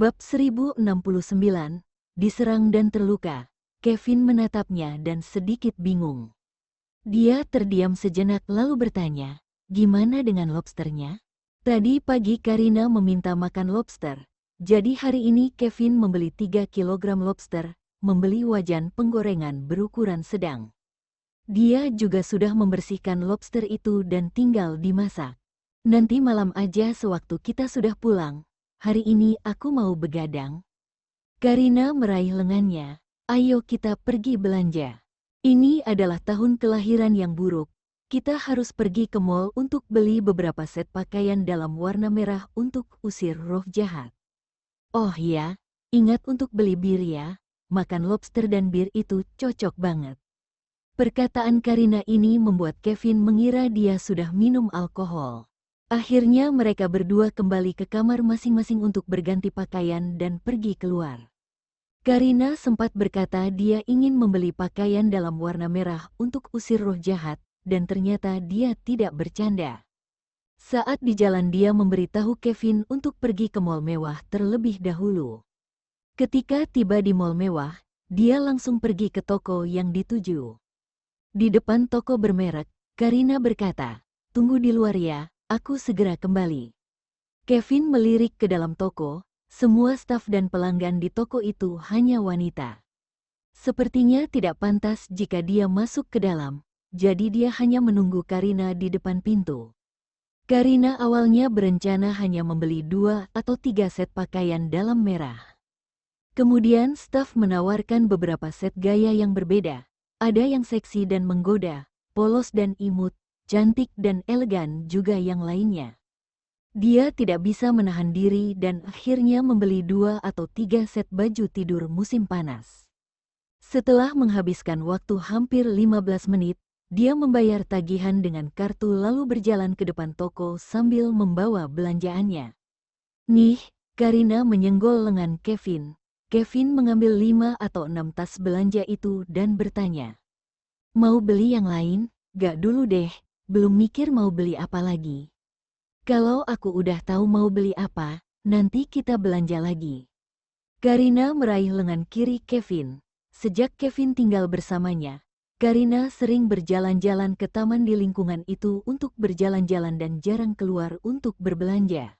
Bab 1069, diserang dan terluka. Kevin menatapnya dan sedikit bingung. Dia terdiam sejenak lalu bertanya, "Gimana dengan lobsternya?" Tadi pagi Karina meminta makan lobster. Jadi hari ini Kevin membeli 3 kilogram lobster, membeli wajan penggorengan berukuran sedang. Dia juga sudah membersihkan lobster itu dan tinggal dimasak. Nanti malam aja sewaktu kita sudah pulang. Hari ini aku mau begadang. Karina meraih lengannya. Ayo kita pergi belanja. Ini adalah tahun kelahiran yang buruk. Kita harus pergi ke mall untuk beli beberapa set pakaian dalam warna merah untuk usir roh jahat. Oh ya, ingat untuk beli bir ya. Makan lobster dan bir itu cocok banget. Perkataan Karina ini membuat Kevin mengira dia sudah minum alkohol. Akhirnya mereka berdua kembali ke kamar masing-masing untuk berganti pakaian dan pergi keluar. Karina sempat berkata dia ingin membeli pakaian dalam warna merah untuk usir roh jahat, dan ternyata dia tidak bercanda. Saat di jalan dia memberitahu Kevin untuk pergi ke mall mewah terlebih dahulu. Ketika tiba di mall mewah, dia langsung pergi ke toko yang dituju. Di depan toko bermerek, Karina berkata, "Tunggu di luar ya. Aku segera kembali." Kevin melirik ke dalam toko, semua staf dan pelanggan di toko itu hanya wanita. Sepertinya tidak pantas jika dia masuk ke dalam, jadi dia hanya menunggu Karina di depan pintu. Karina awalnya berencana hanya membeli 2 atau 3 set pakaian dalam merah. Kemudian staf menawarkan beberapa set gaya yang berbeda, ada yang seksi dan menggoda, polos dan imut, cantik dan elegan juga yang lainnya. Dia tidak bisa menahan diri dan akhirnya membeli 2 atau 3 set baju tidur musim panas. Setelah menghabiskan waktu hampir 15 menit, dia membayar tagihan dengan kartu lalu berjalan ke depan toko sambil membawa belanjaannya. "Nih," Karina menyenggol lengan Kevin. Kevin mengambil 5 atau 6 tas belanja itu dan bertanya, "Mau beli yang lain?" "Gak dulu deh, belum mikir mau beli apa lagi. Kalau aku udah tahu mau beli apa, nanti kita belanja lagi." Karina meraih lengan kiri Kevin. Sejak Kevin tinggal bersamanya, Karina sering berjalan-jalan ke taman di lingkungan itu untuk berjalan-jalan dan jarang keluar untuk berbelanja.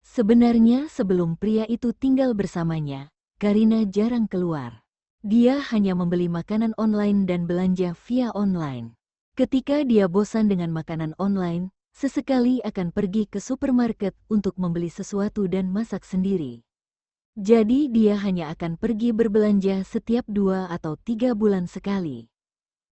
Sebenarnya sebelum pria itu tinggal bersamanya, Karina jarang keluar. Dia hanya membeli makanan online dan belanja via online. Ketika dia bosan dengan makanan online, sesekali akan pergi ke supermarket untuk membeli sesuatu dan masak sendiri. Jadi dia hanya akan pergi berbelanja setiap 2 atau 3 bulan sekali.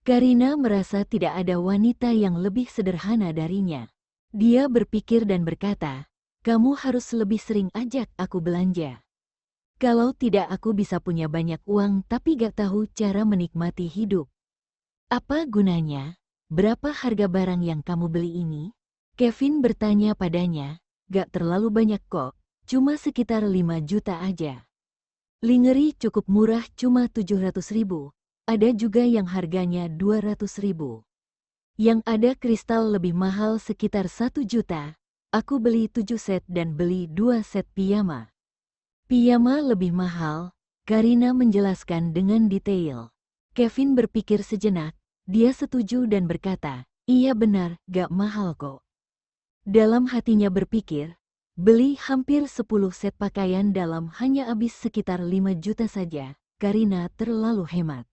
Karina merasa tidak ada wanita yang lebih sederhana darinya. Dia berpikir dan berkata, "Kamu harus lebih sering ajak aku belanja. Kalau tidak aku bisa punya banyak uang tapi gak tahu cara menikmati hidup." "Apa gunanya? Berapa harga barang yang kamu beli ini?" Kevin bertanya padanya. "Gak terlalu banyak kok, cuma sekitar 5 juta aja." Lingerie cukup murah, cuma 700 ribu. Ada juga yang harganya 200 ribu. Yang ada kristal lebih mahal sekitar 1 juta. Aku beli 7 set dan beli 2 set piyama. Piyama lebih mahal, Karina menjelaskan dengan detail. Kevin berpikir sejenak, dia setuju dan berkata, "Iya benar, gak mahal kok." Dalam hatinya berpikir, beli hampir 10 set pakaian dalam hanya habis sekitar 5 juta saja, Karina terlalu hemat.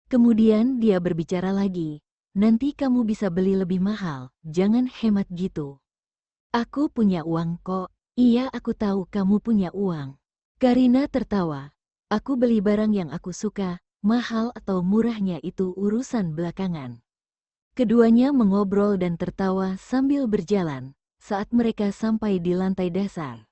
Kemudian dia berbicara lagi, "Nanti kamu bisa beli lebih mahal, jangan hemat gitu." "Aku punya uang kok." "Iya aku tahu kamu punya uang." Karina tertawa, "Aku beli barang yang aku suka, mahal atau murahnya itu urusan belakangan." Keduanya mengobrol dan tertawa sambil berjalan, saat mereka sampai di lantai dasar.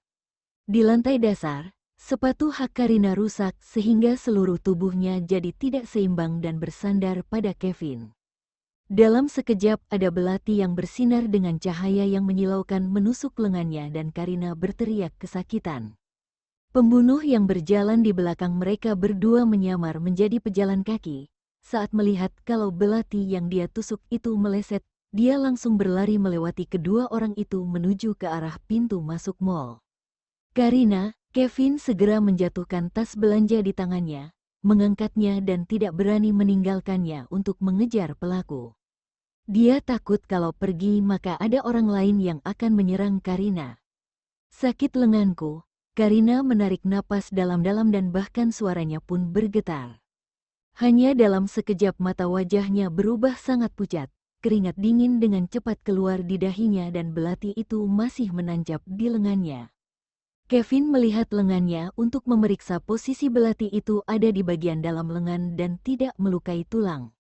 Di lantai dasar, sepatu hak Karina rusak sehingga seluruh tubuhnya jadi tidak seimbang dan bersandar pada Kevin. Dalam sekejap ada belati yang bersinar dengan cahaya yang menyilaukan menusuk lengannya dan Karina berteriak kesakitan. Pembunuh yang berjalan di belakang mereka berdua menyamar menjadi pejalan kaki. Saat melihat kalau belati yang dia tusuk itu meleset, dia langsung berlari melewati kedua orang itu menuju ke arah pintu masuk mall. "Karina, Kevin segera menjatuhkan tas belanja di tangannya, mengangkatnya dan tidak berani meninggalkannya untuk mengejar pelaku. Dia takut kalau pergi maka ada orang lain yang akan menyerang Karina. Sakit lenganku, Karina menarik napas dalam-dalam dan bahkan suaranya pun bergetar. Hanya dalam sekejap mata wajahnya berubah sangat pucat, keringat dingin dengan cepat keluar di dahinya dan belati itu masih menancap di lengannya. Kevin melihat lengannya untuk memeriksa posisi belati itu ada di bagian dalam lengan dan tidak melukai tulang.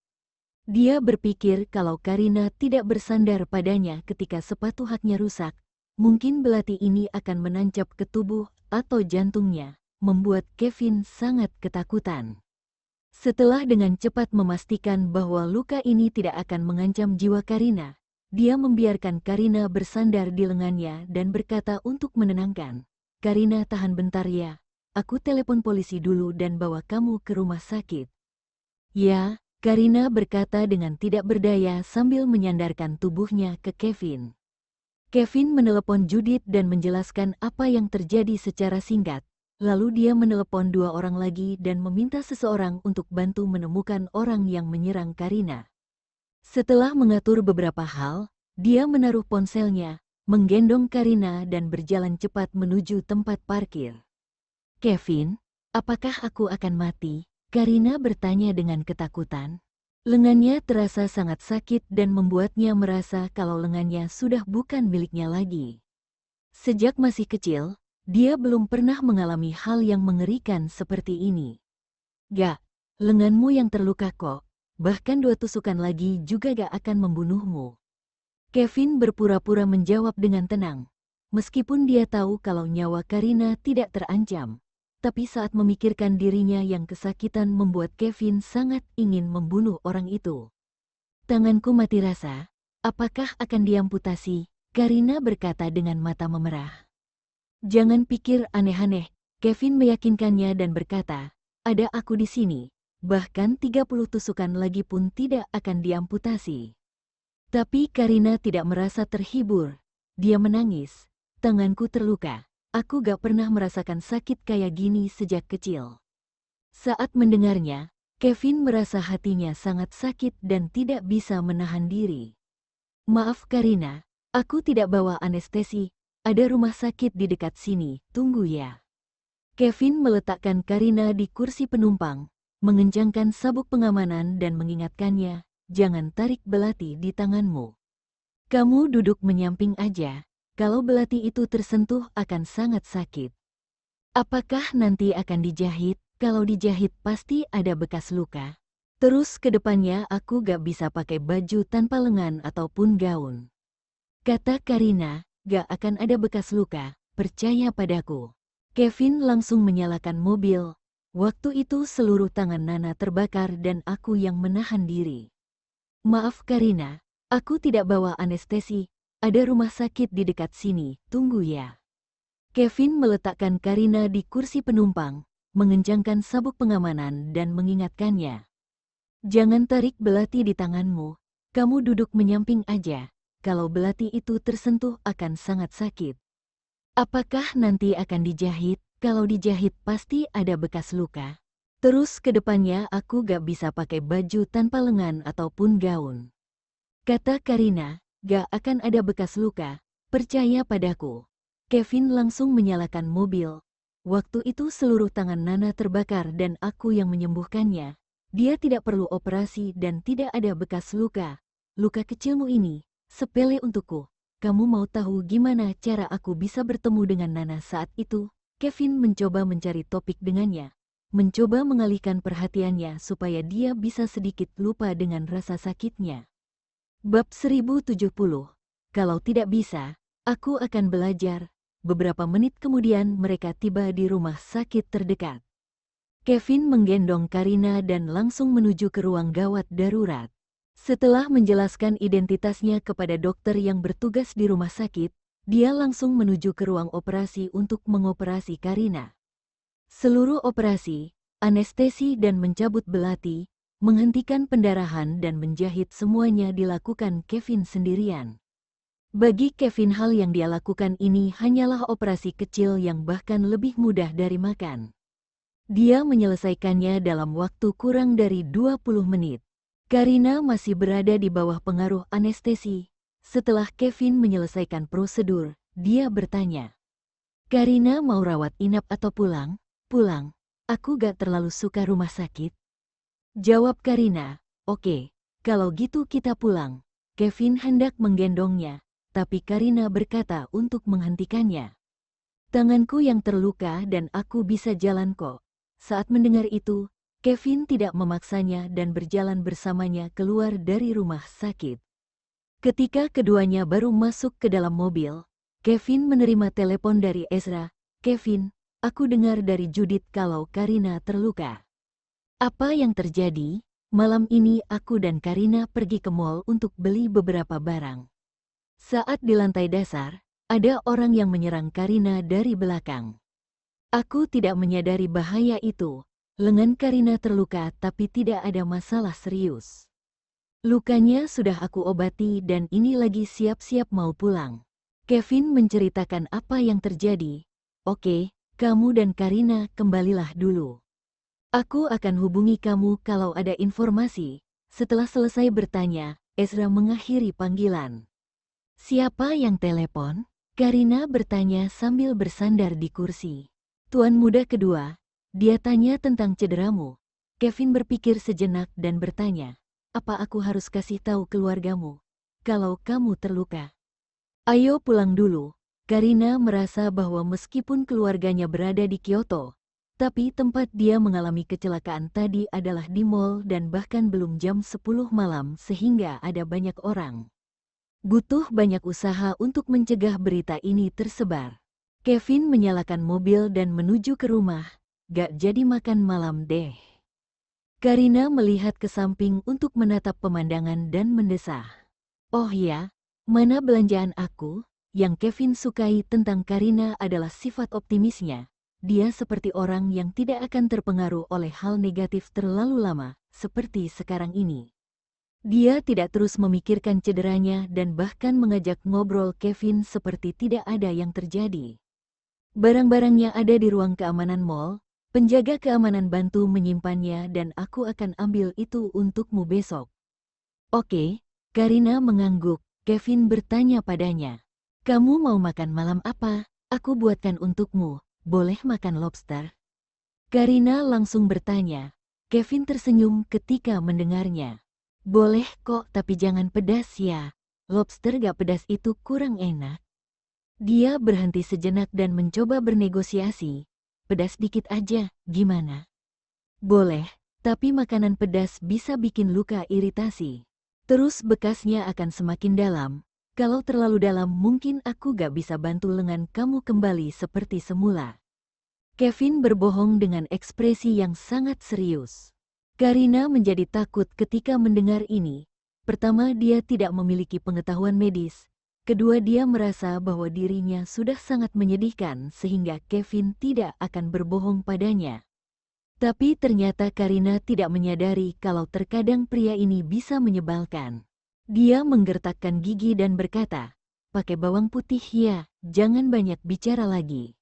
Dia berpikir kalau Karina tidak bersandar padanya ketika sepatu haknya rusak, mungkin belati ini akan menancap ke tubuh atau jantungnya, membuat Kevin sangat ketakutan. Setelah dengan cepat memastikan bahwa luka ini tidak akan mengancam jiwa Karina, dia membiarkan Karina bersandar di lengannya dan berkata untuk menenangkan, "Karina, tahan bentar ya, aku telepon polisi dulu dan bawa kamu ke rumah sakit." "Ya," Karina berkata dengan tidak berdaya sambil menyandarkan tubuhnya ke Kevin. Kevin menelepon Judith dan menjelaskan apa yang terjadi secara singkat. Lalu dia menelepon 2 orang lagi dan meminta seseorang untuk bantu menemukan orang yang menyerang Karina. Setelah mengatur beberapa hal, dia menaruh ponselnya, menggendong Karina dan berjalan cepat menuju tempat parkir. "Kevin, apakah aku akan mati?" Karina bertanya dengan ketakutan. Lengannya terasa sangat sakit dan membuatnya merasa kalau lengannya sudah bukan miliknya lagi. Sejak masih kecil, dia belum pernah mengalami hal yang mengerikan seperti ini. "Gak, lenganmu yang terluka kok, bahkan 2 tusukan lagi juga gak akan membunuhmu." Kevin berpura-pura menjawab dengan tenang, meskipun dia tahu kalau nyawa Karina tidak terancam. Tapi saat memikirkan dirinya yang kesakitan membuat Kevin sangat ingin membunuh orang itu. "Tanganku mati rasa, apakah akan diamputasi?" Karina berkata dengan mata memerah. "Jangan pikir aneh-aneh," Kevin meyakinkannya dan berkata, "Ada aku di sini, bahkan 30 tusukan lagi pun tidak akan diamputasi." Tapi Karina tidak merasa terhibur. Dia menangis, "Tanganku terluka. Aku gak pernah merasakan sakit kayak gini sejak kecil." Saat mendengarnya, Kevin merasa hatinya sangat sakit dan tidak bisa menahan diri. "Maaf Karina, aku tidak bawa anestesi. Ada rumah sakit di dekat sini, tunggu ya." Kevin meletakkan Karina di kursi penumpang, mengencangkan sabuk pengamanan dan mengingatkannya, "Jangan tarik belati di tanganmu. Kamu duduk menyamping aja. Kalau belati itu tersentuh akan sangat sakit." "Apakah nanti akan dijahit?" "Kalau dijahit pasti ada bekas luka. Terus ke depannya aku gak bisa pakai baju tanpa lengan ataupun gaun," kata Karina. "Gak akan ada bekas luka, percaya padaku." Kevin langsung menyalakan mobil. Waktu itu seluruh tangan Nana terbakar dan aku yang menahan diri. "Maaf Karina, aku tidak bawa anestesi. Ada rumah sakit di dekat sini, tunggu ya." Kevin meletakkan Karina di kursi penumpang, mengencangkan sabuk pengamanan dan mengingatkannya, "Jangan tarik belati di tanganmu. Kamu duduk menyamping aja. Kalau belati itu tersentuh akan sangat sakit." "Apakah nanti akan dijahit?" "Kalau dijahit pasti ada bekas luka. Terus ke depannya aku gak bisa pakai baju tanpa lengan ataupun gaun," kata Karina. "Gak akan ada bekas luka, percaya padaku." Kevin langsung menyalakan mobil. Waktu itu seluruh tangan Nana terbakar dan aku yang menyembuhkannya. Dia tidak perlu operasi dan tidak ada bekas luka. "Luka kecilmu ini, sepele untukku. Kamu mau tahu gimana cara aku bisa bertemu dengan Nana saat itu?" Kevin mencoba mencari topik dengannya, mencoba mengalihkan perhatiannya supaya dia bisa sedikit lupa dengan rasa sakitnya. Bab 1070. Kalau tidak bisa, aku akan belajar. Beberapa menit kemudian mereka tiba di rumah sakit terdekat. Kevin menggendong Karina dan langsung menuju ke ruang gawat darurat. Setelah menjelaskan identitasnya kepada dokter yang bertugas di rumah sakit, dia langsung menuju ke ruang operasi untuk mengoperasi Karina. Seluruh operasi, anestesi dan mencabut belati, menghentikan pendarahan dan menjahit semuanya dilakukan Kevin sendirian. Bagi Kevin hal yang dia lakukan ini hanyalah operasi kecil yang bahkan lebih mudah dari makan. Dia menyelesaikannya dalam waktu kurang dari 20 menit. Karina masih berada di bawah pengaruh anestesi. Setelah Kevin menyelesaikan prosedur, dia bertanya, "Karina mau rawat inap atau pulang?" "Pulang. Aku gak terlalu suka rumah sakit." Jawab Karina. "Oke, kalau gitu kita pulang." Kevin hendak menggendongnya, tapi Karina berkata untuk menghentikannya. "Tanganku yang terluka dan aku bisa jalan kok." Saat mendengar itu, Kevin tidak memaksanya dan berjalan bersamanya keluar dari rumah sakit. Ketika keduanya baru masuk ke dalam mobil, Kevin menerima telepon dari Ezra. "Kevin, aku dengar dari Judith kalau Karina terluka." "Apa yang terjadi?" "Malam ini aku dan Karina pergi ke mall untuk beli beberapa barang. Saat di lantai dasar, ada orang yang menyerang Karina dari belakang. Aku tidak menyadari bahaya itu. Lengan Karina terluka tapi tidak ada masalah serius. Lukanya sudah aku obati dan ini lagi siap-siap mau pulang." Kevin menceritakan apa yang terjadi. "Oke, kamu dan Karina kembalilah dulu. Aku akan hubungi kamu kalau ada informasi." Setelah selesai bertanya, Ezra mengakhiri panggilan. "Siapa yang telepon?" Karina bertanya sambil bersandar di kursi. "Tuan muda kedua, dia tanya tentang cederamu." Kevin berpikir sejenak dan bertanya, "Apa aku harus kasih tahu keluargamu kalau kamu terluka?" "Ayo pulang dulu." Karina merasa bahwa meskipun keluarganya berada di Kyoto, tapi tempat dia mengalami kecelakaan tadi adalah di mall dan bahkan belum jam 10 malam sehingga ada banyak orang. Butuh banyak usaha untuk mencegah berita ini tersebar. Kevin menyalakan mobil dan menuju ke rumah. "Gak jadi makan malam deh." Karina melihat ke samping untuk menatap pemandangan dan mendesah. "Oh ya, mana belanjaan aku?" Yang Kevin sukai tentang Karina adalah sifat optimisnya. Dia seperti orang yang tidak akan terpengaruh oleh hal negatif terlalu lama, seperti sekarang ini. Dia tidak terus memikirkan cederanya dan bahkan mengajak ngobrol Kevin seperti tidak ada yang terjadi. "Barang-barangnya ada di ruang keamanan mall. Penjaga keamanan bantu menyimpannya dan aku akan ambil itu untukmu besok." "Oke." Karina mengangguk. Kevin bertanya padanya, "Kamu mau makan malam apa? Aku buatkan untukmu. Boleh makan lobster?" Karina langsung bertanya. Kevin tersenyum ketika mendengarnya. "Boleh kok, tapi jangan pedas ya. Lobster gak pedas itu kurang enak." Dia berhenti sejenak dan mencoba bernegosiasi. "Pedas dikit aja, gimana?" "Boleh, tapi makanan pedas bisa bikin luka iritasi. Terus bekasnya akan semakin dalam. Kalau terlalu dalam mungkin aku gak bisa bantu lengan kamu kembali seperti semula." Kevin berbohong dengan ekspresi yang sangat serius. Karina menjadi takut ketika mendengar ini. Pertama, dia tidak memiliki pengetahuan medis. Kedua, dia merasa bahwa dirinya sudah sangat menyedihkan sehingga Kevin tidak akan berbohong padanya. Tapi ternyata Karina tidak menyadari kalau terkadang pria ini bisa menyebalkan. Dia menggertakkan gigi dan berkata, "Pakai bawang putih ya, jangan banyak bicara lagi."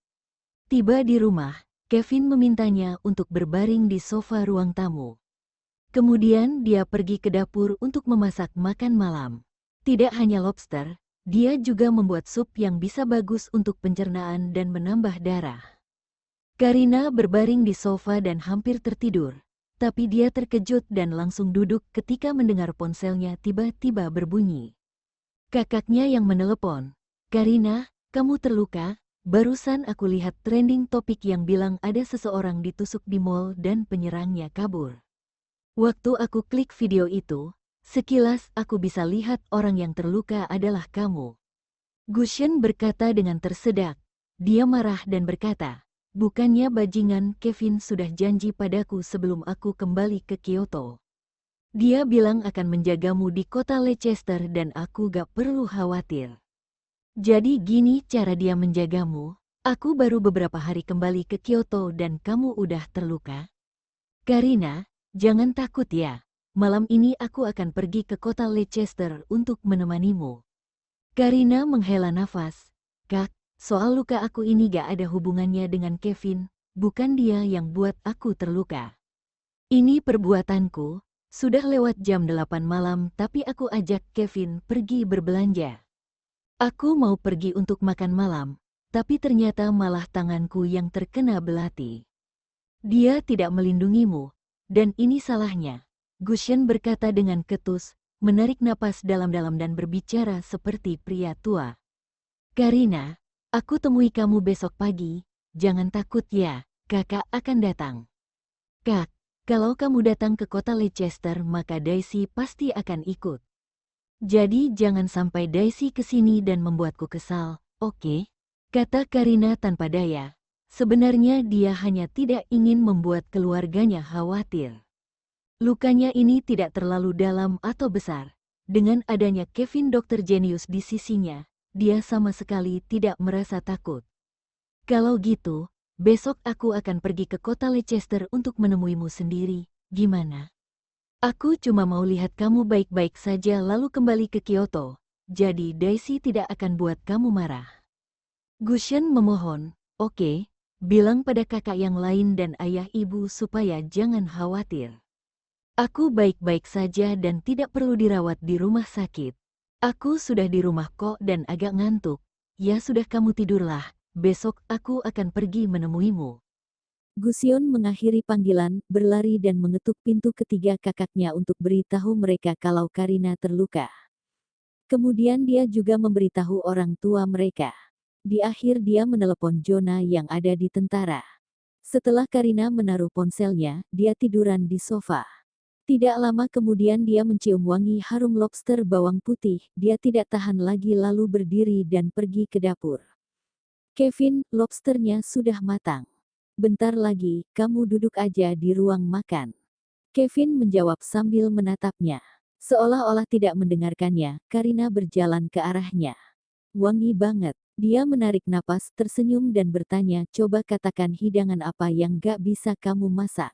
Tiba di rumah, Kevin memintanya untuk berbaring di sofa ruang tamu. Kemudian dia pergi ke dapur untuk memasak makan malam. Tidak hanya lobster, dia juga membuat sup yang bisa bagus untuk pencernaan dan menambah darah. Karina berbaring di sofa dan hampir tertidur, tapi dia terkejut dan langsung duduk ketika mendengar ponselnya tiba-tiba berbunyi. Kakaknya yang menelepon. "Karina, kamu terluka? Barusan aku lihat trending topik yang bilang ada seseorang ditusuk di mall dan penyerangnya kabur. Waktu aku klik video itu, sekilas aku bisa lihat orang yang terluka adalah kamu." Gushen berkata dengan tersedak. Dia marah dan berkata, "Bukannya bajingan Kevin sudah janji padaku sebelum aku kembali ke Kyoto. Dia bilang akan menjagamu di kota Leicester dan aku gak perlu khawatir. Jadi gini cara dia menjagamu? Aku baru beberapa hari kembali ke Kyoto dan kamu udah terluka?" "Karina, jangan takut ya. Malam ini aku akan pergi ke kota Leicester untuk menemanimu." Karina menghela nafas. Kak, soal luka aku ini gak ada hubungannya dengan Kevin, bukan dia yang buat aku terluka. Ini perbuatanku, sudah lewat jam 8 malam tapi aku ajak Kevin pergi berbelanja. Aku mau pergi untuk makan malam, tapi ternyata malah tanganku yang terkena belati. Dia tidak melindungimu, dan ini salahnya. Gushen berkata dengan ketus, menarik napas dalam-dalam dan berbicara seperti pria tua. Karina, aku temui kamu besok pagi, jangan takut ya, kakak akan datang. Kak, kalau kamu datang ke kota Leicester maka Daisy pasti akan ikut. Jadi jangan sampai Daisy kesini dan membuatku kesal, oke? Kata Karina tanpa daya. Sebenarnya dia hanya tidak ingin membuat keluarganya khawatir. Lukanya ini tidak terlalu dalam atau besar. Dengan adanya Kevin Dokter Jenius di sisinya, dia sama sekali tidak merasa takut. Kalau gitu, besok aku akan pergi ke kota Leicester untuk menemuimu sendiri, gimana? Aku cuma mau lihat kamu baik-baik saja lalu kembali ke Kyoto, jadi Daisy tidak akan buat kamu marah. Gushen memohon, oke, bilang pada kakak yang lain dan ayah ibu supaya jangan khawatir. Aku baik-baik saja dan tidak perlu dirawat di rumah sakit. Aku sudah di rumah kok dan agak ngantuk. Ya sudah kamu tidurlah, besok aku akan pergi menemuimu. Gusion mengakhiri panggilan, berlari dan mengetuk pintu ketiga kakaknya untuk beritahu mereka kalau Karina terluka. Kemudian dia juga memberitahu orang tua mereka. Di akhir dia menelepon Jonah yang ada di tentara. Setelah Karina menaruh ponselnya, dia tiduran di sofa. Tidak lama kemudian dia mencium wangi harum lobster bawang putih, dia tidak tahan lagi lalu berdiri dan pergi ke dapur. Kevin, lobsternya sudah matang. Bentar lagi, kamu duduk aja di ruang makan. Kevin menjawab sambil menatapnya. Seolah-olah tidak mendengarkannya, Karina berjalan ke arahnya. Wangi banget. Dia menarik napas, tersenyum dan bertanya, coba katakan hidangan apa yang gak bisa kamu masak.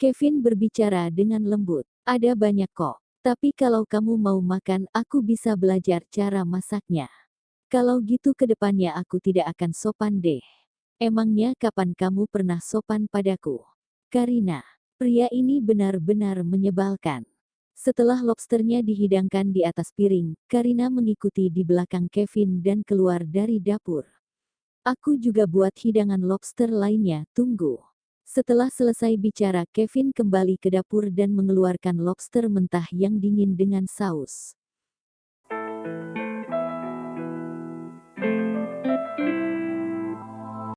Kevin berbicara dengan lembut. Ada banyak kok. Tapi kalau kamu mau makan, aku bisa belajar cara masaknya. Kalau gitu ke depannya aku tidak akan sopan deh. Emangnya kapan kamu pernah sopan padaku? Karina. Pria ini benar-benar menyebalkan. Setelah lobsternya dihidangkan di atas piring, Karina mengikuti di belakang Kevin dan keluar dari dapur. Aku juga buat hidangan lobster lainnya, tunggu. Setelah selesai bicara, Kevin kembali ke dapur dan mengeluarkan lobster mentah yang dingin dengan saus.